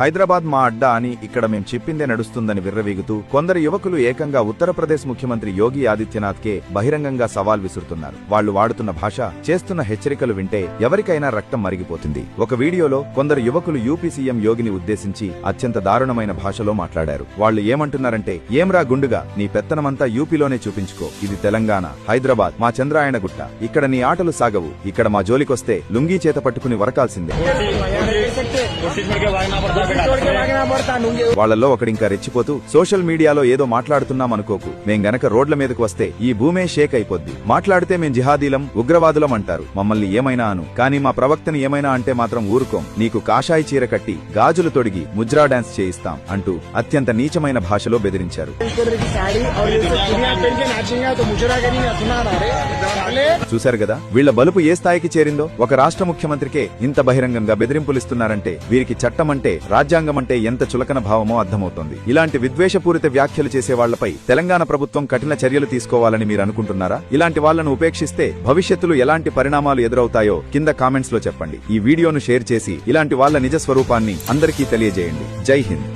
హైదరాబాద్ మా అడ్డా అని ఇక్కడ మేం చెప్పిందే నడుస్తుందని విర్రవీగుతూ కొందరు యువకులు ఏకంగా ఉత్తరప్రదేశ్ ముఖ్యమంత్రి యోగి ఆదిత్యనాథ్ కే బహిరంగంగా సవాల్ విసురుతున్నారు. వాళ్లు వాడుతున్న భాష, చేస్తున్న హెచ్చరికలు వింటే ఎవరికైనా రక్తం మరిగిపోతుంది. ఒక వీడియోలో కొందరు యువకులు యూపీ సీఎం యోగిని ఉద్దేశించి అత్యంత దారుణమైన భాషలో మాట్లాడారు. వాళ్లు ఏమంటున్నారంటే, ఏంరా గుండుగా, నీ పెత్తనమంతా యూపీలోనే చూపించుకో. ఇది తెలంగాణ, హైదరాబాద్ మా చంద్రాయణగుట్ట. ఇక్కడ నీ ఆటలు సాగవు. ఇక్కడ మా జోలికొస్తే లుంగీ చేత పట్టుకుని వరకాల్సిందే. వాళ్లలో ఒకడింకా రెచ్చిపోతూ, సోషల్ మీడియాలో ఏదో మాట్లాడుతున్నామనుకోకు, మేం గనక రోడ్ల మీదకు వస్తే ఈ భూమే షేక్ అయిపోద్ది. మాట్లాడితే మేం జిహాదీలం, ఉగ్రవాదులం అంటారు. మమ్మల్ని ఏమైనా అను, కానీ మా ప్రవక్తని ఏమైనా అంటే మాత్రం ఊరుకోం. నీకు కాషాయి చీర కట్టి గాజులు తొడిగి ముజ్రా డాన్స్ చేయిస్తాం అంటూ అత్యంత నీచమైన భాషలో బెదిరించారు. చూశారు గదా వీళ్ల బలుపు ఏ స్థాయికి చేరిందో. ఒక రాష్ట్ర ముఖ్యమంత్రికే ఇంత బహిరంగంగా బెదిరింపులిస్తున్నారంటే వీరికి చట్టమంటే, రాజ్యాంగమంటే ఎంత చులకన భావమో అర్థమవుతోంది. ఇలాంటి విద్వేషపూరిత వ్యాఖ్యలు చేసే వాళ్లపై తెలంగాణ ప్రభుత్వం కఠిన చర్యలు తీసుకోవాలని మీరు అనుకుంటున్నారా? ఇలాంటి వాళ్లను ఉపేక్షిస్తే భవిష్యత్తులో ఎలాంటి పరిణామాలు ఎదురవుతాయో కింద కామెంట్స్ లో చెప్పండి. ఈ వీడియోను షేర్ చేసి ఇలాంటి వాళ్ల నిజ స్వరూపాన్ని అందరికీ తెలియజేయండి. జై హింద్.